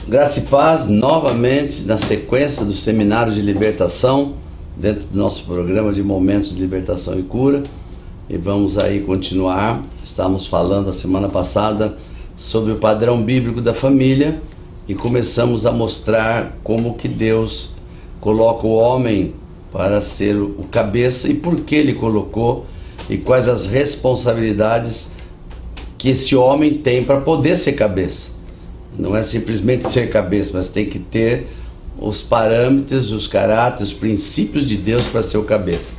Graça e paz, novamente na sequência do Seminário de Libertação, dentro do nosso programa de Momentos de Libertação e Cura. E vamos aí continuar. Estávamos falando a semana passada sobre o padrão bíblico da família e começamos a mostrar como que Deus coloca o homem para ser o cabeça e por que Ele colocou e quais as responsabilidades que esse homem tem para poder ser cabeça. Não é simplesmente ser cabeça, mas tem que ter os parâmetros, os caráteres, os princípios de Deus para ser o cabeça.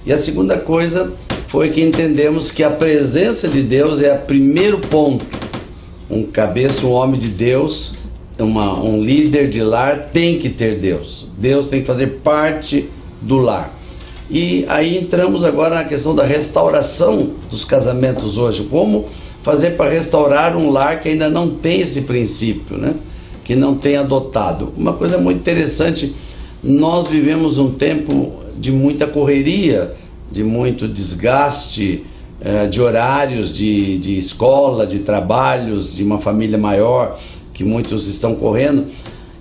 E a segunda coisa foi que entendemos que a presença de Deus é o primeiro ponto. Um cabeça, um homem de Deus, um líder de lar tem que ter Deus. Deus tem que fazer parte do lar. E aí entramos agora na questão da restauração dos casamentos hoje. Como fazer para restaurar um lar que ainda não tem esse princípio, né? Que não tem adotado. Uma coisa muito interessante, nós vivemos um tempo de muita correria, de muito desgaste, de horários, de escola, de trabalhos, de uma família maior, que muitos estão correndo,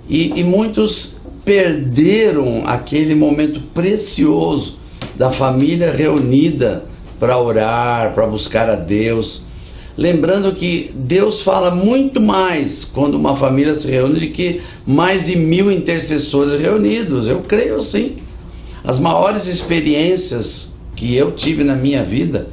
e muitos perderam aquele momento precioso da família reunida para orar, para buscar a Deus. Lembrando que Deus fala muito mais quando uma família se reúne do que mais de 1000 intercessores reunidos. Eu creio sim. As maiores experiências que eu tive na minha vida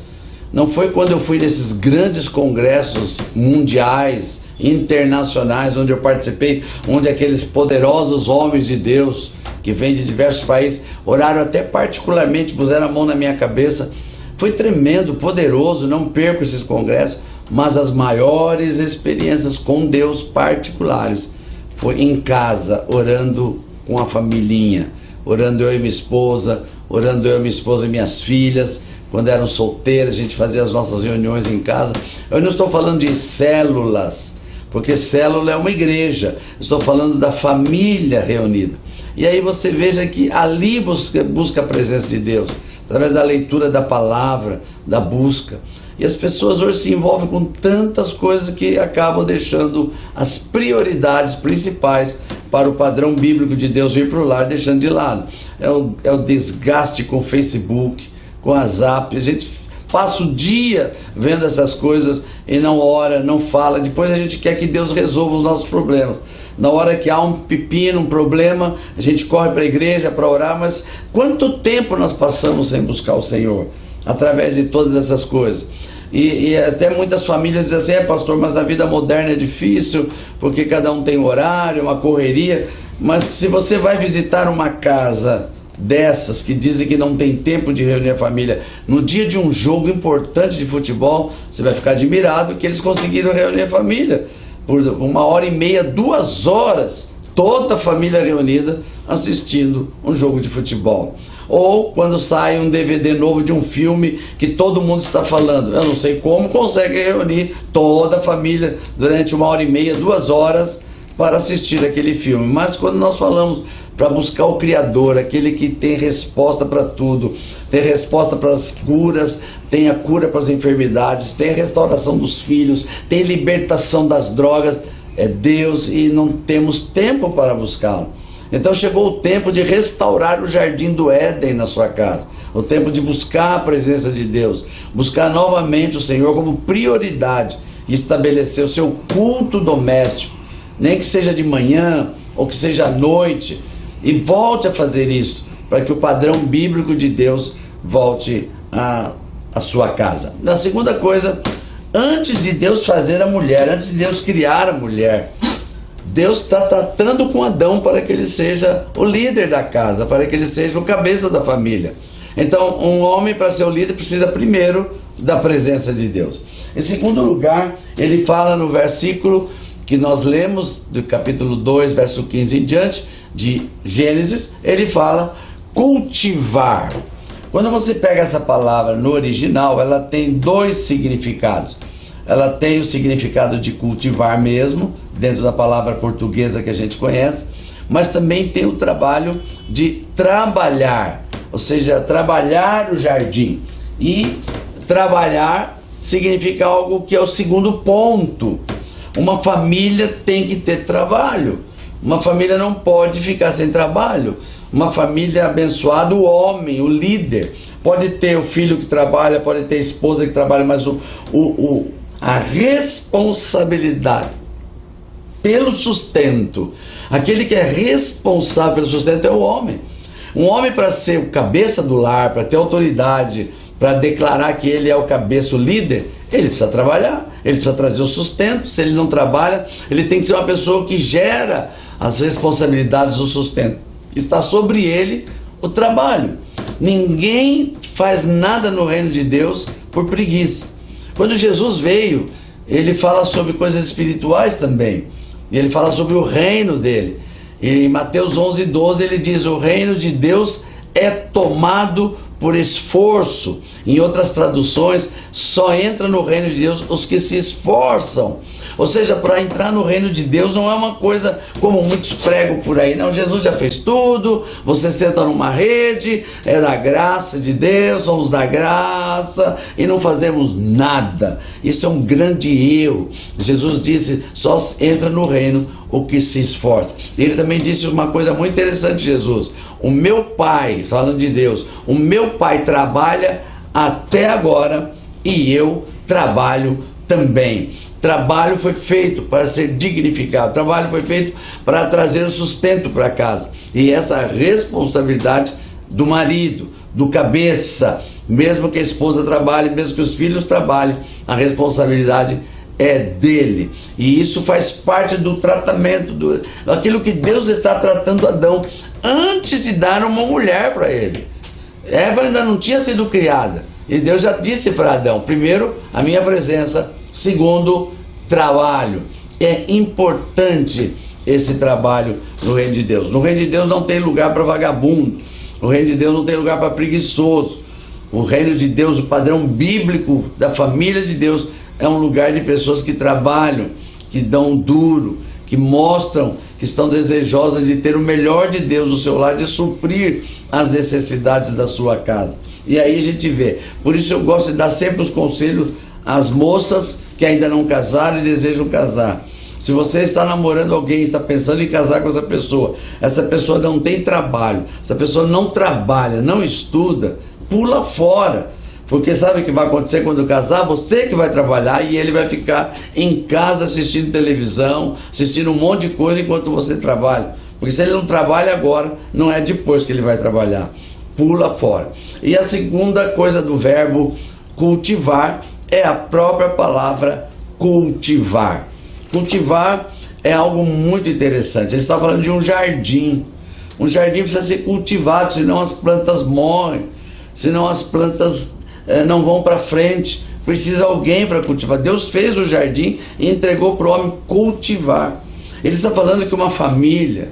não foi quando eu fui nesses grandes congressos mundiais, internacionais, onde eu participei, onde aqueles poderosos homens de Deus que vêm de diversos países oraram até particularmente, puseram a mão na minha cabeça. Foi tremendo, poderoso, não perco esses congressos. Mas as maiores experiências com Deus particulares foi em casa, orando com a familhinha, orando eu e minha esposa, e minhas filhas. Quando eram solteiras, a gente fazia as nossas reuniões em casa. Eu não estou falando de células, porque célula é uma igreja. Estou falando da família reunida. E aí você veja que ali busca a presença de Deus, através da leitura da palavra, da busca. E as pessoas hoje se envolvem com tantas coisas que acabam deixando as prioridades principais para o padrão bíblico de Deus vir para o lar, deixando de lado. É o desgaste com o Facebook, com o WhatsApp. A gente passa o dia vendo essas coisas e não ora, não fala. Depois a gente quer que Deus resolva os nossos problemas. Na hora que há um pepino, um problema, a gente corre para a igreja para orar, mas quanto tempo nós passamos sem buscar o Senhor? Através de todas essas coisas. E até muitas famílias dizem assim, pastor, mas a vida moderna é difícil, porque cada um tem horário, uma correria. Mas se você vai visitar uma casa dessas, que dizem que não tem tempo de reunir a família, no dia de um jogo importante de futebol, você vai ficar admirado que eles conseguiram reunir a família. Por 1h30, 2 horas, toda a família reunida assistindo um jogo de futebol. Ou quando sai um DVD novo de um filme que todo mundo está falando. Eu não sei como consegue reunir toda a família durante 1h30, 2 horas para assistir aquele filme. Mas quando nós falamos para buscar o Criador, aquele que tem resposta para tudo, tem resposta para as curas, tem a cura para as enfermidades, tem a restauração dos filhos, tem libertação das drogas, é Deus, e não temos tempo para buscá-lo. Então chegou o tempo de restaurar o jardim do Éden na sua casa, o tempo de buscar a presença de Deus, buscar novamente o Senhor como prioridade e estabelecer o seu culto doméstico, nem que seja de manhã ou que seja à noite, e volte a fazer isso, para que o padrão bíblico de Deus volte à sua casa. A segunda coisa, antes de Deus fazer a mulher, antes de Deus criar a mulher, Deus está tratando com Adão para que ele seja o líder da casa, para que ele seja o cabeça da família. Então, um homem, para ser o líder, precisa primeiro da presença de Deus. Em segundo lugar, ele fala no versículo que nós lemos, do capítulo 2, verso 15 em diante, de Gênesis, ele fala cultivar. Quando você pega essa palavra no original, ela tem 2 significados. Ela tem o significado de cultivar mesmo, dentro da palavra portuguesa que a gente conhece, mas também tem o trabalho de trabalhar, ou seja, trabalhar o jardim. E trabalhar significa algo que é o segundo ponto. Uma família tem que ter trabalho. Uma família não pode ficar sem trabalho. Uma família abençoada, o homem, o líder, pode ter o filho que trabalha, pode ter a esposa que trabalha, mas a responsabilidade pelo sustento, aquele que é responsável pelo sustento é o homem. Um homem, para ser o cabeça do lar, para ter autoridade, para declarar que ele é o cabeça, o líder, ele precisa trabalhar, ele precisa trazer o sustento. Se ele não trabalha, ele tem que ser uma pessoa que gera as responsabilidades do sustento. Está sobre ele o trabalho. Ninguém faz nada no reino de Deus por preguiça. Quando Jesus veio, ele fala sobre coisas espirituais também. Ele fala sobre o reino dele. E em Mateus 11:12 ele diz: o reino de Deus é tomado por esforço. Em outras traduções, só entra no reino de Deus os que se esforçam. Ou seja, para entrar no reino de Deus não é uma coisa como muitos pregam por aí. Não, Jesus já fez tudo, você senta numa rede, é da graça de Deus, somos da graça e não fazemos nada. Isso é um grande erro. Jesus disse: só entra no reino o que se esforça. Ele também disse uma coisa muito interessante, Jesus: o meu Pai, falando de Deus, o meu Pai trabalha até agora e eu trabalho também. Trabalho foi feito para ser dignificado, trabalho foi feito para trazer o sustento para casa. E essa responsabilidade do marido, do cabeça, mesmo que a esposa trabalhe, mesmo que os filhos trabalhem, a responsabilidade é dele. E isso faz parte do tratamento, daquilo que Deus está tratando Adão antes de dar uma mulher para ele. Eva ainda não tinha sido criada. E Deus já disse para Adão: primeiro, a minha presença; segundo, trabalho. É importante esse trabalho no reino de Deus. No reino de Deus não tem lugar para vagabundo. No reino de Deus não tem lugar para preguiçoso. O reino de Deus, o padrão bíblico da família de Deus, é um lugar de pessoas que trabalham, que dão duro, que mostram que estão desejosas de ter o melhor de Deus no seu lar, de suprir as necessidades da sua casa. E aí a gente vê. Por isso eu gosto de dar sempre os conselhos às moças que ainda não casaram e desejam casar. Se você está namorando alguém, está pensando em casar com essa pessoa não tem trabalho, essa pessoa não trabalha, não estuda, pula fora. Porque sabe o que vai acontecer quando casar? Você que vai trabalhar e ele vai ficar em casa assistindo televisão, assistindo um monte de coisa enquanto você trabalha. Porque se ele não trabalha agora, não é depois que ele vai trabalhar. Pula fora. E a segunda coisa do verbo cultivar é a própria palavra cultivar. Cultivar é algo muito interessante. Ele está falando de um jardim. Um jardim precisa ser cultivado, senão as plantas morrem, senão as plantas não vão para frente. Precisa alguém para cultivar. Deus fez o jardim e entregou para o homem cultivar. Ele está falando que uma família,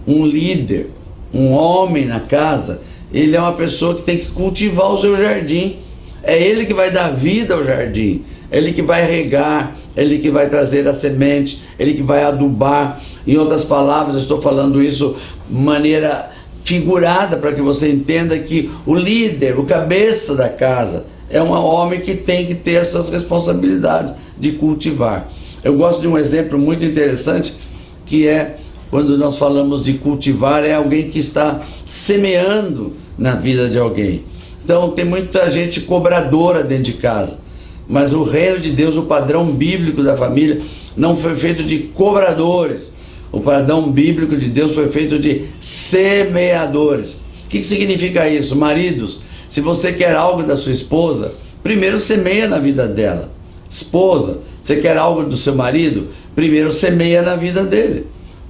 um líder, um homem na casa, ele é uma pessoa que tem que cultivar o seu jardim. É ele que vai dar vida ao jardim, ele que vai regar, ele que vai trazer a semente, ele que vai adubar. Em outras palavras, eu estou falando isso de maneira figurada para que você entenda que o líder, o cabeça da casa, é um homem que tem que ter essas responsabilidades de cultivar. Eu gosto de um exemplo muito interessante, que é quando nós falamos de cultivar, é alguém que está semeando na vida de alguém. Então tem muita gente cobradora dentro de casa, mas o reino de Deus, o padrão bíblico da família, não foi feito de cobradores. O padrão bíblico de Deus foi feito de semeadores. O que significa isso? Maridos, se você quer algo da sua esposa, primeiro semeia na vida dela. Esposa, você quer algo do seu marido? Primeiro semeia na vida dele.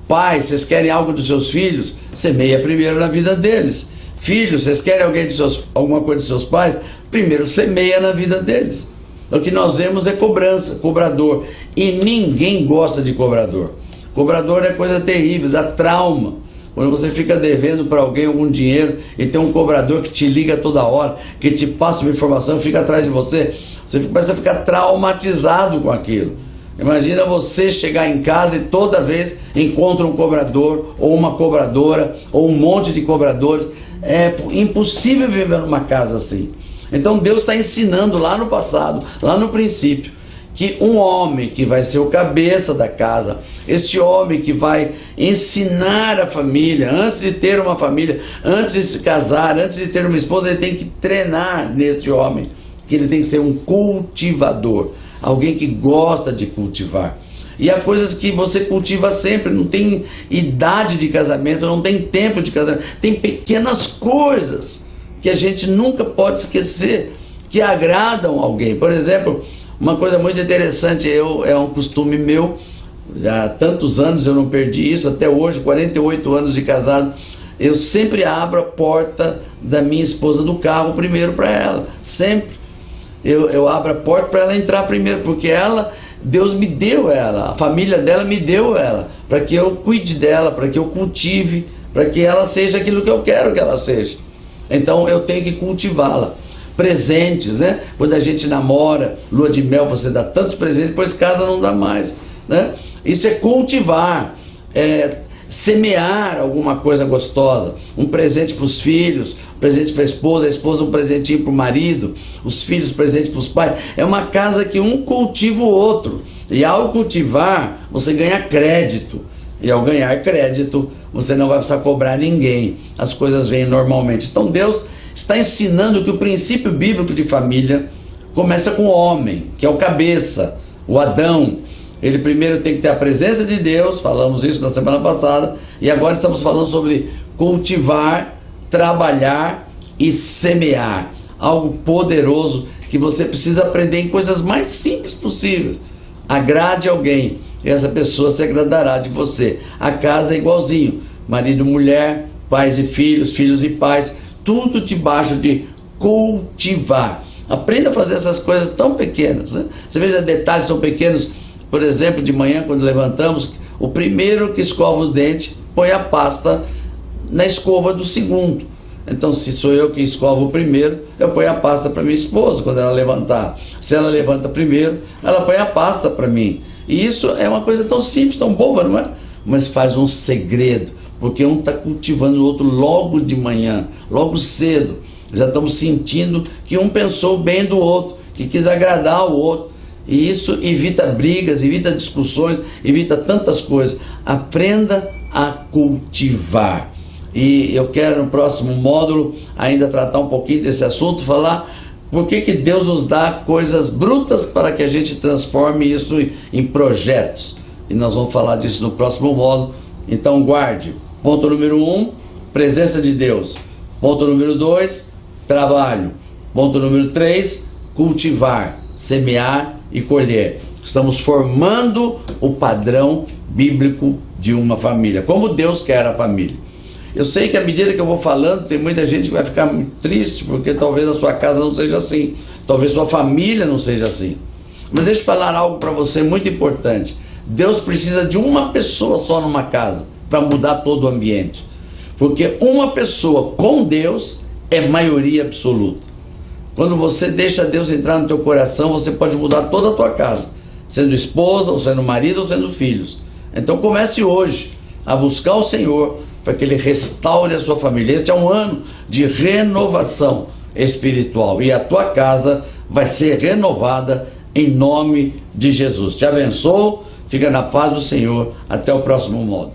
Pai, vocês querem algo dos seus filhos? Semeia primeiro na vida deles. Filhos, vocês querem alguma coisa dos seus pais? Primeiro semeia na vida deles. O que nós vemos é cobrança, cobrador. E ninguém gosta de cobrador. Cobrador é coisa terrível, dá trauma. Quando você fica devendo para alguém algum dinheiro e tem um cobrador que te liga toda hora, que te passa uma informação, fica atrás de você, você começa a ficar traumatizado com aquilo. Imagina você chegar em casa e toda vez encontra um cobrador, ou uma cobradora, ou um monte de cobradores. É impossível viver numa casa assim. Então Deus está ensinando lá no passado, lá no princípio, que um homem que vai ser o cabeça da casa, este homem que vai ensinar a família, antes de ter uma família, antes de se casar, antes de ter uma esposa, ele tem que treinar neste homem, que ele tem que ser um cultivador, alguém que gosta de cultivar. E há coisas que você cultiva sempre, não tem idade de casamento, não tem tempo de casamento, tem pequenas coisas que a gente nunca pode esquecer, que agradam alguém. Por exemplo, uma coisa muito interessante, é um costume meu, há tantos anos eu não perdi isso, até hoje, 48 anos de casado, eu sempre abro a porta da minha esposa do carro primeiro para ela, sempre. Eu abro a porta para ela entrar primeiro, porque Deus me deu ela, a família dela me deu ela, para que eu cuide dela, para que eu cultive, para que ela seja aquilo que eu quero que ela seja. Então eu tenho que cultivá-la. Presentes, né? Quando a gente namora, lua de mel, você dá tantos presentes, depois casa não dá mais, né? Isso é cultivar, semear alguma coisa gostosa, um presente para os filhos, um presente para a esposa um presentinho para o marido, os filhos presente para os pais. É uma casa que um cultiva o outro, e ao cultivar você ganha crédito, e ao ganhar crédito você não vai precisar cobrar ninguém, as coisas vêm normalmente. Então Deus está ensinando que o princípio bíblico de família começa com o homem, que é o cabeça, o Adão. Ele primeiro tem que ter a presença de Deus, falamos isso na semana passada, e agora estamos falando sobre cultivar, trabalhar e semear. Algo poderoso que você precisa aprender em coisas mais simples possíveis. Agrade alguém, e essa pessoa se agradará de você. A casa é igualzinho, marido e mulher, pais e filhos, filhos e pais, tudo debaixo de cultivar. Aprenda a fazer essas coisas tão pequenas, né? Você veja, detalhes tão pequenos. Por exemplo, de manhã, quando levantamos, o primeiro que escova os dentes põe a pasta na escova do segundo. Então, se sou eu que escovo o primeiro, eu ponho a pasta para minha esposa quando ela levantar. Se ela levanta primeiro, ela põe a pasta para mim. E isso é uma coisa tão simples, tão boba, não é? Mas faz um segredo, porque um está cultivando o outro logo de manhã, logo cedo. Já estamos sentindo que um pensou bem do outro, que quis agradar o outro. E isso evita brigas, evita discussões, evita tantas coisas. Aprenda a cultivar. E eu quero no próximo módulo ainda tratar um pouquinho desse assunto, falar por que Deus nos dá coisas brutas para que a gente transforme isso em projetos. E nós vamos falar disso no próximo módulo. Então guarde. Ponto número 1, presença de Deus. Ponto número 2, trabalho. Ponto número 3, cultivar, semear e colher. Estamos formando o padrão bíblico de uma família, como Deus quer a família. Eu sei que à medida que eu vou falando, tem muita gente que vai ficar muito triste, porque talvez a sua casa não seja assim, talvez sua família não seja assim. Mas deixa eu falar algo para você muito importante. Deus precisa de uma pessoa só numa casa para mudar todo o ambiente, porque uma pessoa com Deus é maioria absoluta. Quando você deixa Deus entrar no teu coração, você pode mudar toda a tua casa, sendo esposa, ou sendo marido, ou sendo filhos. Então comece hoje a buscar o Senhor para que Ele restaure a sua família. Este é um ano de renovação espiritual, e a tua casa vai ser renovada em nome de Jesus. Te abençoo, fica na paz do Senhor, até o próximo módulo.